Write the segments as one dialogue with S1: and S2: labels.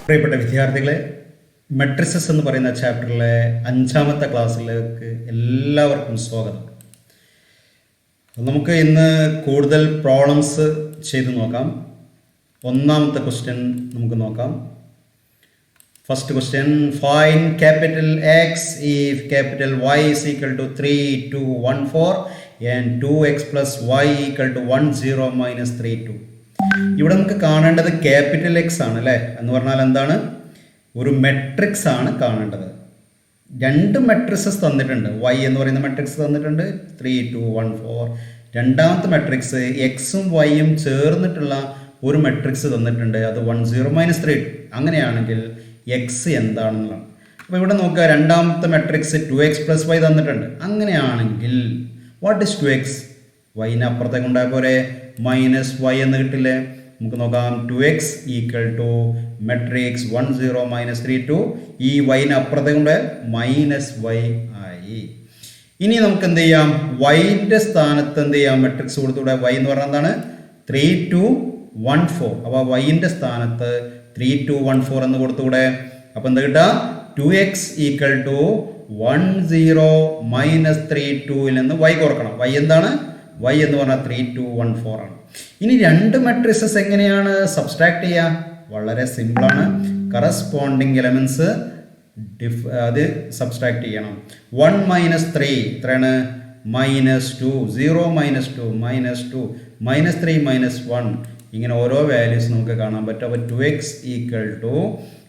S1: പ്രിയപ്പെട്ട വിദ്യാർത്ഥികളെ, മെട്രിസസ് എന്ന് പറയുന്ന ചാപ്റ്ററിലെ 5ാമത്തെ ക്ലാസ്സിലേക്ക് എല്ലാവർക്കും സ്വാഗതം. നമുക്ക് ഇന്ന് കൂടുതൽ പ്രോബ്ലംസ് ചെയ്ത് നോക്കാം. ഒന്നാമത്തെ ക്വസ്റ്റ്യൻ നമുക്ക് നോക്കാം. First question, find capital X if capital Y is equal to 3, 2, 1, 4 and 2x plus Y equal to 1, 0, minus 3, 2. ഇവിടെ നമുക്ക് കാണേണ്ടത് ക്യാപിറ്റൽ എക്സ് ആണ് അല്ലേ. എന്ന് പറഞ്ഞാൽ എന്താണ്? ഒരു മെട്രിക്സ് ആണ് കാണേണ്ടത്. രണ്ട് മെട്രിക്സസ് തന്നിട്ടുണ്ട്. വൈ എന്ന് പറയുന്ന മെട്രിക്സ് തന്നിട്ടുണ്ട്, 3, 2, 1, 4. രണ്ടാമത്തെ മെട്രിക്സ് എക്സും വൈയും ചേർന്നിട്ടുള്ള ഒരു മെട്രിക്സ് തന്നിട്ടുണ്ട്, അത് 1, 0, മൈനസ് 3, 2. അങ്ങനെയാണെങ്കിൽ എക്സ് എന്താണെന്നുള്ളതാണ്. അപ്പോൾ ഇവിടെ നോക്കുക, രണ്ടാമത്തെ മെട്രിക്സ് 2x പ്ലസ് വൈ തന്നിട്ടുണ്ട്. അങ്ങനെയാണെങ്കിൽ വാട്ട് ഇസ് 2x? വൈനെ അപ്പുറത്തേക്ക് ഉണ്ടായ പോലെ മൈനസ് വൈ എന്ന് കിട്ടില്ലേ? നമുക്ക് നോക്കാം. 2x equal to matrix 1, 0, minus 3, 2. ഈ വൈനെ അപ്പുറത്തേക്ക് കൊണ്ട് മൈനസ് വൈ ആയി. ഇനി നമുക്ക് എന്ത് ചെയ്യാം? വൈൻ്റെ സ്ഥാനത്ത് എന്ത് ചെയ്യാം? മെട്രിക്സ് കൊടുത്തുകൂടെ? വൈ എന്ന് പറഞ്ഞാൽ എന്താണ്? 3, 2, 1, 4. അപ്പോൾ വൈൻ്റെ സ്ഥാനത്ത് 3, 2, 1, 4 എന്ന് കൊടുത്തുകൂടെ? അപ്പോൾ എന്താ കിട്ടുക? 2x ഈക്വൽ ടു 1, 0, മൈനസ് 3, 2ൽ നിന്ന് വൈ കുറക്കണം. വൈ എന്താണ്? y എന്ന് പറഞ്ഞാൽ 3, 2, 1, 4 ആണ്. ഇനി രണ്ട് മെട്രിക്സസ് എങ്ങനെയാണ് സബ്സ്ട്രാക്ട് ചെയ്യുക? വളരെ സിമ്പിളാണ്. കറസ്പോണ്ടിങ് എലമെന്റ്സ് അത് സബ്സ്ട്രാക്ട് ചെയ്യണം. 1 മൈനസ് 3 എത്രയാണ്? Minus 2. 0 minus 2 minus 2 minus 3 minus 1. ഇങ്ങനെ ഓരോ വാല്യൂസ് നമുക്ക് കാണാൻ പറ്റും. അപ്പോൾ 2x ഈക്വൽ ടു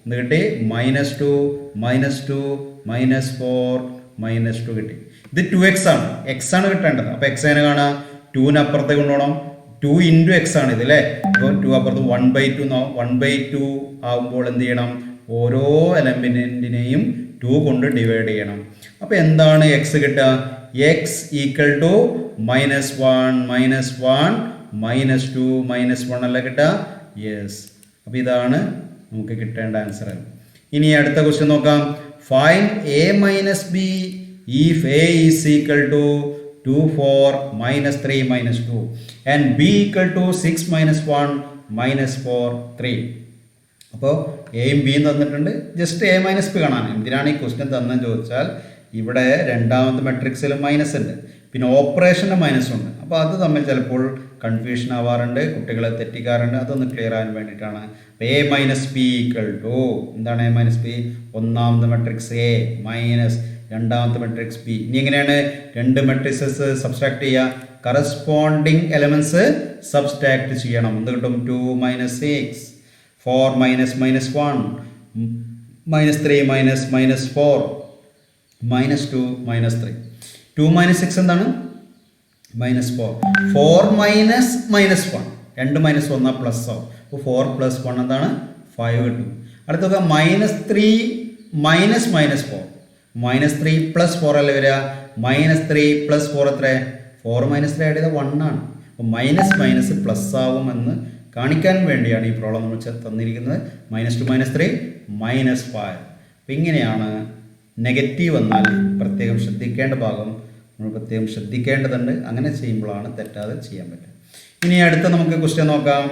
S1: എന്ത് കിട്ടി? മൈനസ് 2 മൈനസ് 2 മൈനസ് 4 മൈനസ് 2 കിട്ടി. ഇത് 2x ആണ്. എക്സ് ആണ് കിട്ടേണ്ടത്. അപ്പോൾ എക്സ് അതിനെ കാണാം. 2ന് അപ്പുറത്തേക്ക് കൊണ്ടുപോകണം. 2 ഇൻറ്റു എക്സ് ആണ് ഇത് അല്ലേ. അപ്പോൾ 2 അപ്പുറത്ത് 1/2 1/2 ആകുമ്പോൾ എന്ത് ചെയ്യണം? ഓരോ എലമെൻറ്റിനെയും 2 കൊണ്ട് ഡിവൈഡ് ചെയ്യണം. അപ്പോൾ എന്താണ് എക്സ് കിട്ടുക? X equal to minus 1 minus 1 minus 2 minus 1 അല്ല കിട്ടുക? യെസ്. അപ്പോൾ ഇതാണ് നമുക്ക് കിട്ടേണ്ട ആൻസർ. ഇനി അടുത്ത ക്വസ്റ്റ്യൻ നോക്കാം. Find A minus B if a is equal to 2, 4, minus 3, minus 2 and b equal to 6, minus 1, minus 4, 3. അപ്പോൾ എയും ബിയും തന്നിട്ടുണ്ട്. ജസ്റ്റ് എ മൈനസ് ബി കാണാൻ. എന്തിനാണ് ഈ ക്വസ്റ്റ്യൻ തന്നെന്ന് ചോദിച്ചാൽ, ഇവിടെ രണ്ടാമത്തെ മെട്രിക്സിൽ മൈനസ് ഉണ്ട്, പിന്നെ ഓപ്പറേഷൻ്റെ മൈനസ് ഉണ്ട്. അപ്പോൾ അത് തമ്മിൽ ചിലപ്പോൾ കൺഫ്യൂഷൻ ആവാറുണ്ട്, കുട്ടികളെ തെറ്റിക്കാറുണ്ട്. അതൊന്ന് ക്ലിയർ ആകാൻ വേണ്ടിയിട്ടാണ്. A minus B equal to എന്താണ്? എ മൈനസ് ബി ഒന്നാമത്തെ മെട്രിക്സ് എ മൈനസ് രണ്ടാമത്തെ മെട്രിക്സ് ബി. ഇനി എങ്ങനെയാണ് രണ്ട് മെട്രിക്സസ് സബ്സ്ട്രാക്ട് ചെയ്യുക? കറസ്പോണ്ടിങ് എലമെന്റ്സ് സബ്സ്ട്രാക്ട് ചെയ്യണം. എന്ത് കിട്ടും? 2 minus 6 4 minus minus 1 minus 3 minus minus 4 minus 2 minus 3. 2 minus 6 എന്താണ്? Minus 4. 4 minus minus 1, 2 minus 1 plus ആവും. അപ്പോൾ 4 പ്ലസ് 1 എന്താണ്? 5 കിട്ടും. അടുത്തൊക്കെ minus 3 minus minus 4. Minus 3 plus 4 അല്ലേ വരിക? മൈനസ് 3 പ്ലസ് 4 എത്ര? 4 മൈനസ് 3 ആഡ് ചെയ്താൽ 1 ആണ്. അപ്പോൾ മൈനസ് മൈനസ് പ്ലസ് ആവുമെന്ന് കാണിക്കാൻ വേണ്ടിയാണ് ഈ പ്രോബ്ലം നമ്മൾ തന്നിരിക്കുന്നത്. Minus 2 minus 3 minus 5. അപ്പോൾ ഇങ്ങനെയാണ്. നെഗറ്റീവ് എന്നാൽ പ്രത്യേകം ശ്രദ്ധിക്കേണ്ട ഭാഗം നമ്മൾ പ്രത്യേകം ശ്രദ്ധിക്കേണ്ടതുണ്ട്. അങ്ങനെ ചെയ്യുമ്പോഴാണ് തെറ്റാതെ ചെയ്യാൻ പറ്റുക. ഇനി അടുത്ത നമുക്ക് ക്വസ്റ്റ്യൻ നോക്കാം.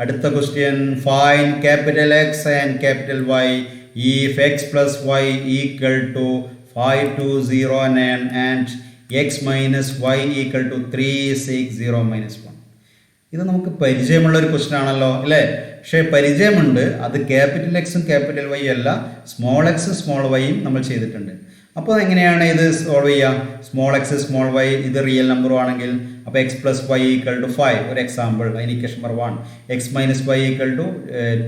S1: അടുത്ത question, find capital X and capital Y if x plus y equal to 5, 2, 0, 9 and x minus y equal to 3, 6, 0, minus 1. ഇത് നമുക്ക് പരിചയമുള്ള ഒരു ക്വസ്റ്റ്യൻ ആണല്ലോ അല്ലേ. പക്ഷേ പരിചയമുണ്ട്, അത് ക്യാപിറ്റൽ എക്സും ക്യാപിറ്റൽ വൈ അല്ല, സ്മോൾ എക്സും സ്മോൾ വൈയും നമ്മൾ ചെയ്തിട്ടുണ്ട്. അപ്പോൾ എങ്ങനെയാണ് ഇത് സോൾവ് ചെയ്യുക? സ്മോൾ എക്സ് സ്മോൾ വൈ ഇത് റിയൽ നമ്പറും ആണെങ്കിൽ അപ്പോൾ X plus Y equal to 5 ഒരു എക്സാമ്പിൾ. അതിന് equation number 1. X minus Y equal to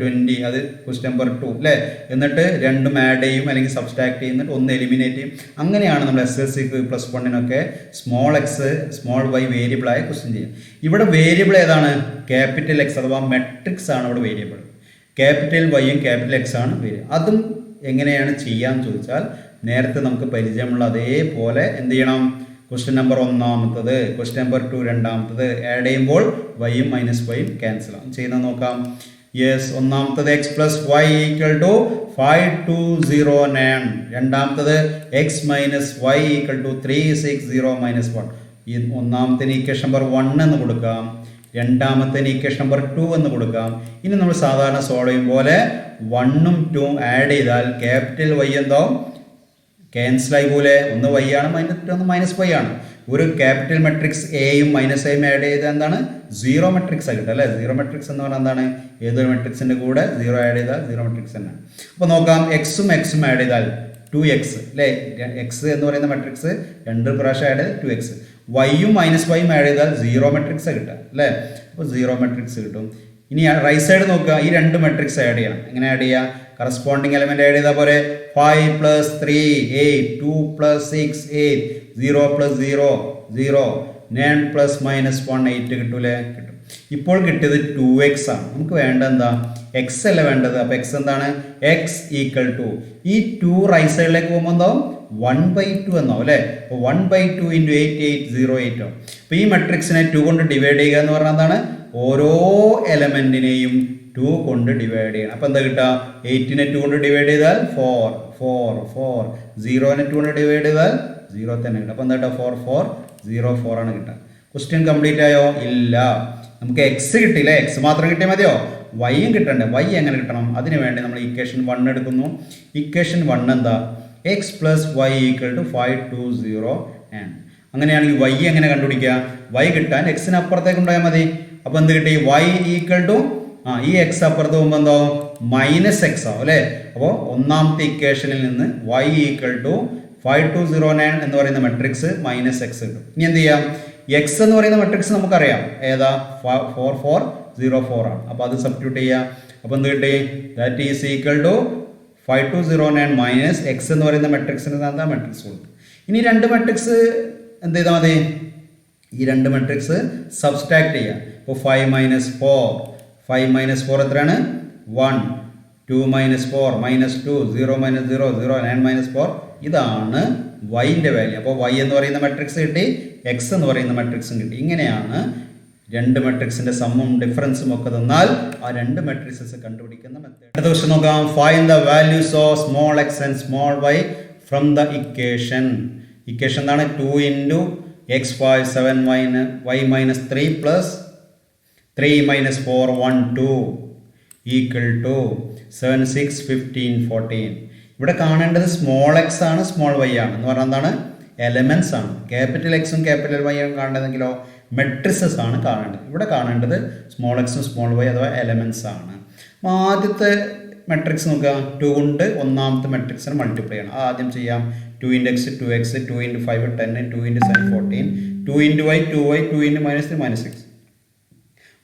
S1: 20 അത് ക്വസ്റ്റ്യൻ നമ്പർ 2 അല്ലേ. എന്നിട്ട് രണ്ടും ആഡ് ചെയ്യും അല്ലെങ്കിൽ സബ്സ്ട്രാക്ട് ചെയ്യുന്നിട്ട് ഒന്ന് എലിമിനേറ്റ് ചെയ്യും. അങ്ങനെയാണ് നമ്മൾ SSC plus 1 small X small Y വേരിയബിളായ ക്വസ്റ്റ്യൻ ചെയ്യുക. ഇവിടെ വേരിയബിൾ ഏതാണ്? ക്യാപിറ്റൽ എക്സ് അഥവാ മെട്രിക്സ് ആണ് ഇവിടെ വേരിയബിൾ. ക്യാപിറ്റൽ വൈയും ക്യാപിറ്റൽ എക്സ് ആണ് വേരിയബിൾ. അതും എങ്ങനെയാണ് ചെയ്യാന്ന് ചോദിച്ചാൽ, നേരത്തെ നമുക്ക് പരിചയമുള്ള അതേപോലെ എന്ത് ചെയ്യണം? ക്വസ്റ്റ്യൻ നമ്പർ ഒന്നാമത്തത്, ക്വസ്റ്റ്യൻ നമ്പർ 2 രണ്ടാമത്തത് ആഡ് ചെയ്യുമ്പോൾ വൈയും മൈനസ് വൈയും ക്യാൻസൽ ആവും. ചെയ്യുന്നത് നോക്കാം. യെസ്, ഒന്നാമത്തത് X plus Y equal to 5, 2, 0, 9. രണ്ടാമത്തത് X minus Y equal to 3, 6, 0, minus 1. ഈ ഒന്നാമത്തെ ഇക്വേഷൻ നമ്പർ 1 എന്ന് കൊടുക്കാം. രണ്ടാമത്തെ ഇക്വേഷൻ നമ്പർ 2 എന്ന് കൊടുക്കാം. ഇനി നമ്മൾ സാധാരണ സോൾവ് ചെയ്യും പോലെ 1ഉം 2ഉം ആഡ് ചെയ്താൽ ക്യാപിറ്റൽ വൈ എന്തോ ക്യാൻസൽ ആയി പോലെ. ഒന്ന് വൈ ആണ്, ഒന്ന് മൈനസ് വൈ ആണ്. ഒരു ക്യാപിറ്റൽ മെട്രിക്സ് എയും മൈനസ് എയും ആഡ് ചെയ്താൽ എന്താണ് സീറോ മെട്രിക്സ് ആയി കിട്ടും അല്ലേ. സീറോ മെട്രിക്സ് എന്ന് പറഞ്ഞാൽ എന്താണ്, ഏതൊരു മെട്രിക്സിന്റെ കൂടെ സീറോ ആഡ് ചെയ്താൽ സീറോ മെട്രിക്സ് തന്നെയാണ്. അപ്പോൾ നോക്കാം, എക്സും ആഡ് ചെയ്താൽ 2x അല്ലേ. എക്സ് എന്ന് പറയുന്ന മെട്രിക്സ് 2 പ്രാവശ്യം ആഡ് ചെയ്താൽ 2x. വൈയും മൈനസ് വൈയും ആഡ് ചെയ്താൽ സീറോ മെട്രിക്സ് കിട്ടുക അല്ലേ. അപ്പോൾ സീറോ മെട്രിക്സ് കിട്ടും. ഇനി റൈറ്റ് സൈഡ് നോക്കുക, ഈ 2 മെട്രിക്സ് ആഡ് ചെയ്യണം. എങ്ങനെ ആഡ് ചെയ്യുക, കറസ്പോണ്ടിങ് എലമെന്റ് ആഡ് ചെയ്താൽ പോലെ 5 + 3 8, 2 + 6 8, 0 + 0 0, 9 + -1 8 കിട്ടൂലേ. കിട്ടും. ഇപ്പോൾ കിട്ടിയത് 2x ആണ്. നമുക്ക് വേണ്ട എന്താ, എക്സ് അല്ല വേണ്ടത്. അപ്പോൾ എക്സ് എന്താണ്, x = ഈ 2 റൈറ്റ് സൈഡിലേക്ക് പോകുമ്പോൾ എന്താവും 1/2 എന്നാവും അല്ലേ. അപ്പോൾ 1/2 × 8 808 ആവും. അപ്പോൾ ഈ മെട്രിക്സിനെ 2 കൊണ്ട് ഡിവൈഡ് ചെയ്യുക എന്ന് പറഞ്ഞാൽ എന്താണ്, ഓരോ എലമെന്റിനെയും 2 കൊണ്ട് ഡിവൈഡ് ചെയ്യണം. അപ്പോൾ എന്താ കിട്ടുക, 8നെ 2 കൊണ്ട് ഡിവൈഡ് ചെയ്താൽ 4 4 4, 0നെ 2 കൊണ്ട് ഡിവൈഡ് ചെയ്താൽ 0 തന്നെ കിട്ടും. അപ്പോൾ എന്താ കിട്ടുക, 4 4 0 4 ആണ് കിട്ടുക. ക്വസ്റ്റ്യൻ കംപ്ലീറ്റ് ആയോ, ഇല്ല. നമുക്ക് എക്സ് കിട്ടിയില്ല, എക്സ് മാത്രം കിട്ടിയാൽ മതിയോ, വൈയും കിട്ടണ്ടേ. വൈ എങ്ങനെ കിട്ടണം, അതിന് വേണ്ടി നമ്മൾ ഇക്വേഷൻ 1 എടുക്കുന്നു. ഇക്വേഷൻ 1 എന്താ, x + y = 5 2 0 ആണ്. അങ്ങനെയാണെങ്കിൽ y എങ്ങനെ കണ്ടുപിടിക്കുക, y കിട്ടാൻ എക്സിന് അപ്പുറത്തേക്ക് ഉണ്ടായാൽ മതി. അപ്പോൾ എന്ത് കിട്ടി, y = ഈ എക്സ് അപ്പുറത്ത് പോകുമ്പോൾ എന്തോ -x ആവും അല്ലേ. അപ്പോൾ ഒന്നാമത്തെ ഇക്വേഷനിൽ നിന്ന് y = 5209 എന്ന് പറയുന്ന മെട്രിക്സ് -x കിട്ടും. ഇനി എന്ത് ചെയ്യാം, x എന്ന് പറയുന്ന മെട്രിക്സ് നമുക്കറിയാം ഏതാ, 4404 ആണ്. അപ്പോൾ അത് സബ്സ്റ്റിറ്റ്യൂട്ട് ചെയ്യാം. അപ്പോൾ എന്ത് കിട്ടി, ദാറ്റ് ഈസ് = 5209 - x എന്ന് പറയുന്ന മെട്രിക്സിന് എന്താ മെട്രിക്സ് കൊടുക്കും. ഇനി 2 മെട്രിക്സ് എന്ത് ചെയ്താൽ മതി, ഈ 2 മെട്രിക്സ് സബ്സ്ട്രാക്ട് ചെയ്യാം. അപ്പോൾ 5 - 4 5 - 4 എത്രയാണ്, 1 2 - 4 -2 0 - 0 0 9 - 4 ഇതാണ് വൈൻ്റെ വാല്യൂ. അപ്പോൾ y എന്ന് പറയുന്ന മെട്രിക്സ് കിട്ടി, x എന്ന് പറയുന്ന മെട്രിക്സും കിട്ടി. ഇങ്ങനെയാണ് 2 മെട്രിക്സിന്റെ സമ്മും ഡിഫറൻസും ഒക്കെ തന്നാൽ ആ 2 മെട്രിക്സസ് കണ്ടുപിടിക്കുന്ന മെത്തേഡ്. അടുത്ത ക്വസ്റ്റ്യൻ നോക്കാം, find the values of small x and small y from the equation. Equation എന്താണ്, 2 × x 5 7 y -3 + 3 - 4 1 2 = 7 6 15 14. ഇവിടെ കാണേണ്ടത് സ്മോൾ എക്സ് ആണ്, സ്മോൾ വൈ ആണ് എന്ന് പറഞ്ഞാൽ എന്താണ്, എലമെന്റ്സ് ആണ്. ക്യാപിറ്റൽ എക്സും ക്യാപിറ്റൽ വൈ ആണ് കാണേണ്ടതെങ്കിലോ മെട്രിസസ് ആണ് കാണേണ്ടത്. ഇവിടെ കാണേണ്ടത് സ്മോൾ എക്സും സ്മോൾ വൈ അഥവാ എലമെന്റ്സ് ആണ്. ആദ്യത്തെ മെട്രിക്സ് നോക്കുക, 2 കൊണ്ട് ഒന്നാമത്തെ മെട്രിക്സിനെ മൾട്ടിപ്ലൈ ചെയ്യണം. ആദ്യം ചെയ്യാം, 2 × x 2x 2 × 5 10 2 × 7 14 2 × y 2y 2 × -3 -6.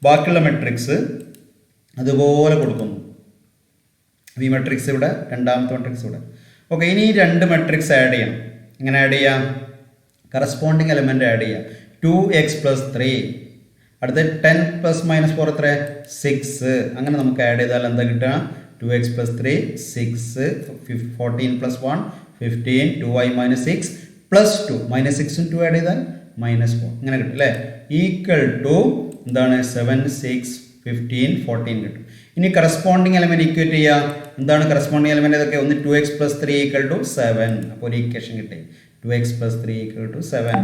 S1: ബാക്കിയുള്ള മെട്രിക്സ് അതുപോലെ കൊടുക്കുന്നു. ഈ മെട്രിക്സ് ഇവിടെ, രണ്ടാമത്തെ മെട്രിക്സ് ഇവിടെ. ഓക്കെ, ഇനി 2 മെട്രിക്സ് ആഡ് ചെയ്യണം. എങ്ങനെ ആഡ് ചെയ്യാം, കറസ്പോണ്ടിങ് എലമെന്റ് ആഡ് ചെയ്യാം. 2x + 3, അടുത്ത 10 + -4 എത്ര, 6. അങ്ങനെ നമുക്ക് ആഡ് ചെയ്താൽ എന്താ കിട്ടുക, 2x + 3 6 14 + 1 15 2y - 6 + 2 -6 ഉം 2 ആഡ് ചെയ്താൽ -4 അങ്ങനെ കിട്ടും അല്ലേ. = എന്താണ് 7 6 15 14 കിട്ടും. ഇനി കറസ്പോണ്ടിങ് എലമെന്റ് ഇക്വേറ്റ് ചെയ്യുക. എന്താണ് കറസ്പോണ്ടിങ് എലമെന്റ്, ഏതൊക്കെ, ഒന്ന് 2x + 3 = 7. അപ്പോൾ ഒരു ഇക്വേഷൻ കിട്ടി, 2x + 3 = 7.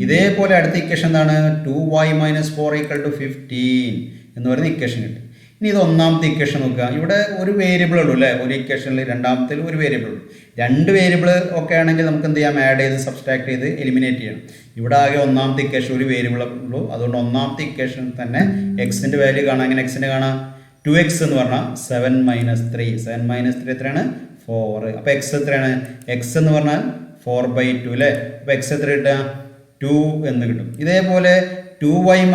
S1: ഇതേപോലെ അടുത്ത ഇക്വേഷൻ എന്താണ്, 2y - 4 = 15 എന്ന് പറയുന്ന ഇക്വേഷൻ കിട്ടി. ഇനി ഇത് ഒന്നാമത്തെ ഇക്വേഷൻ നോക്കുക. ഇവിടെ ഒരു വേരിയബിൾ ഉള്ളൂ അല്ലേ, ഒരു ഇക്വേഷനിൽ രണ്ടാമത്തിൽ ഒരു വേരിയബിൾ ഉള്ളൂ. 2 വേരിയബിൾ ഒക്കെ ആണെങ്കിൽ നമുക്ക് എന്ത് ചെയ്യാം, ആഡ് ചെയ്ത് സബ്സ്ട്രാക്ട് ചെയ്ത് എലിമിനേറ്റ് ചെയ്യണം. ഇവിടെ ആകെ ഒന്നാമത്തെ ഇക്വേഷൻ ഒരു വേരിയബിൾ ഉള്ളൂ. അതുകൊണ്ട് ഒന്നാമത്തെ ഇക്വേഷൻ തന്നെ എക്സിന്റെ വാല്യൂ കാണാം. അങ്ങനെ എക്സിന്റെ കാണാം, 2x എന്ന് പറഞ്ഞാൽ 7 - 3 7 - 3 എത്രയാണ്, 4. അപ്പോൾ എക്സ് എത്രയാണ്, എക്സ് എന്ന് പറഞ്ഞാൽ 4/2 അല്ലേ. അപ്പോൾ എക്സ് എത്ര കിട്ടുക, 2 എന്ന് കിട്ടും. ഇതേപോലെ 2y -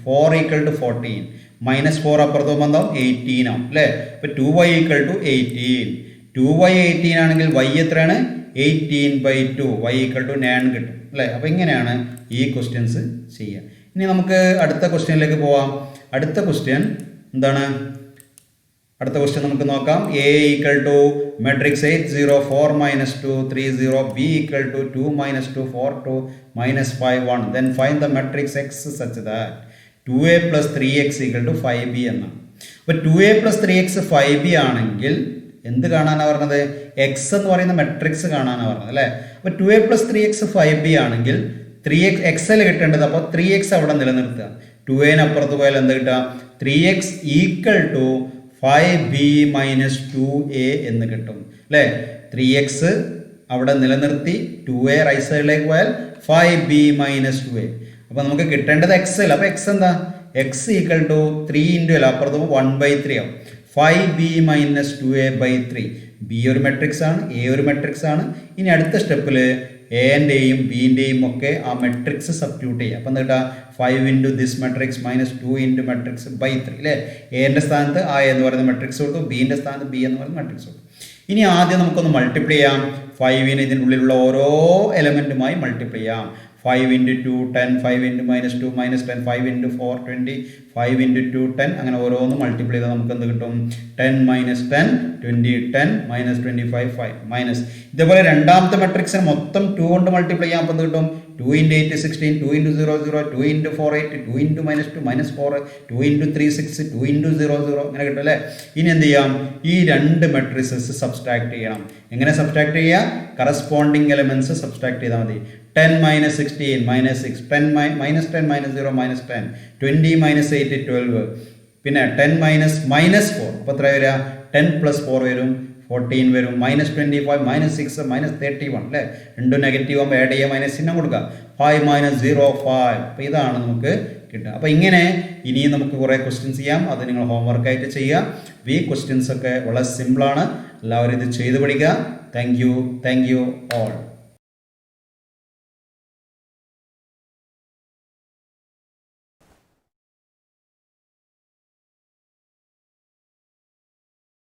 S1: 4 = 14 -4 അപ്പുറത്ത് പോകുമ്പോൾ 18 ആവും അല്ലേ. അപ്പോൾ 2y = 18. 2y 18 ആണെങ്കിൽ y എത്രയാണ്, 18/2 y = 9 കിട്ടും അല്ലേ. അപ്പോൾ ഇങ്ങനെയാണ് ഈ ക്വസ്റ്റ്യൻസ് ചെയ്യുക. ഇനി നമുക്ക് അടുത്ത ക്വസ്റ്റ്യനിലേക്ക് പോവാം. അടുത്ത ക്വസ്റ്റ്യൻ എന്താണ്, അടുത്ത ക്വസ്റ്റ്യൻ നമുക്ക് നോക്കാം. a = matrix 8 0 4 -2 3 0 b = 2 - 2 4 2 -5 1. then find the matrix x such that 2a + 3x = 5b എന്നാണ്. അപ്പോൾ 2a + 3x 5b ആണെങ്കിൽ എന്ത് കാണാനാണ് പറഞ്ഞത്, എക്സ് എന്ന് പറയുന്ന മെട്രിക്സ് കാണാനാണ് പറഞ്ഞത് അല്ലേ. അപ്പോൾ 2a + 3x 5b ആണെങ്കിൽ 3x എക്സ് അല്ലേ കിട്ടേണ്ടത്. അപ്പോൾ 3x അവിടെ നിലനിർത്തുക. 2a അപ്പുറത്ത് പോയാൽ എന്ത് കിട്ടുക 3x equal to 5b minus 2a എന്ന് കിട്ടും അല്ലേ. 3x അവിടെ നിലനിർത്തി 2a റൈറ്റ് സൈഡിലേക്ക് പോയാൽ 5b മൈനസ് 2a. അപ്പോൾ നമുക്ക് കിട്ടേണ്ടത് എക്സ് അല്ല. അപ്പോൾ എക്സ് എന്താ, എക്സ് ഈക്വൽ ടു 3 ഇൻറ്റു അല്ല അപ്പുറത്ത് 1/3 ആവും. 5b minus 2a/3. ബി ഒരു മെട്രിക്സ് ആണ്, എ ഒരു മെട്രിക്സ് ആണ്. ഇനി അടുത്ത സ്റ്റെപ്പിൽ എൻ്റെയും ബിൻ്റെയും ഒക്കെ ആ മെട്രിക്സ് സബ്സ്റ്റിറ്റ്യൂട്ട് ചെയ്യുക. അപ്പം എന്താ 5 into this matrix minus 2 into matrix by 3 അല്ലേ. എൻ്റെ സ്ഥാനത്ത് ആ എന്ന് പറയുന്ന മെട്രിക്സ് കൊടുത്തു, ബിൻ്റെ സ്ഥാനത്ത് ബി എന്ന് പറയുന്ന മെട്രിക്സ് കൊടുത്തു. ഇനി ആദ്യം നമുക്കൊന്ന് മൾട്ടിപ്ലൈ ചെയ്യാം. 5നെ ഇതിൻ്റെ ഉള്ളിലുള്ള ഓരോ എലമെൻറ്റുമായി മൾട്ടിപ്ലൈ ചെയ്യാം. 5 into 2 10, 5 into minus 2 minus 10, 5 into 4 20, 5 into 2 10. അങ്ങനെ ഓരോന്ന് മൾട്ടിപ്ലൈ ചെയ്താൽ നമുക്ക് എന്ത് കിട്ടും, 10 മൈനസ് 10 20, 10 മൈനസ് 25 5 മൈനസ്. ഇതേപോലെ രണ്ടാമത്തെ മെട്രിക്സിന് മൊത്തം 2 കൊണ്ട് മൾട്ടിപ്ലൈ ചെയ്യാൻ എന്ത് കിട്ടും, 2 into 8 16, 2 into 0 0, 2 into 4 8, 2 into minus 2 minus 4, 2 into 3 6, 2 into 0 0 അങ്ങനെ കിട്ടും അല്ലേ. ഇനി എന്ത് ചെയ്യാം, ഈ രണ്ട് മെട്രിക്സസ് സബ്സ്ട്രാക്ട് ചെയ്യണം. എങ്ങനെ സബ്സ്ട്രാക്ട് ചെയ്യുക, കറസ്പോണ്ടിങ് എലമെൻറ്റ്സ് സബ്സ്ട്രാക്ട് ചെയ്താൽ മതി. 10 minus 16 minus 6, 10 minus 10 minus 0 minus 10, 20 minus 8 12, പിന്നെ 10 മൈനസ് 4. അപ്പോൾ എത്ര വരിക, 10 പ്ലസ് 4 വരും 14 വരും. മൈനസ് 25 മൈനസ് 6 മൈനസ് 31 അല്ലേ. രണ്ടും നെഗറ്റീവ് ആകുമ്പോൾ ആഡ് ചെയ്യുക, മൈനസ് ചിഹ്നം കൊടുക്കുക. 5 മൈനസ് 0 5. അപ്പോൾ ഇതാണ് നമുക്ക് കിട്ടുക. അപ്പോൾ ഇങ്ങനെ ഇനിയും നമുക്ക് കുറേ ക്വസ്റ്റ്യൻസ് ചെയ്യാം. അത് നിങ്ങൾ ഹോംവർക്കായിട്ട് ചെയ്യുക. ഈ ക്വസ്റ്റ്യൻസ് ഒക്കെ വളരെ സിമ്പിളാണ്. എല്ലാവരും ഇത് ചെയ്ത് പഠിക്കുക. Thank you all.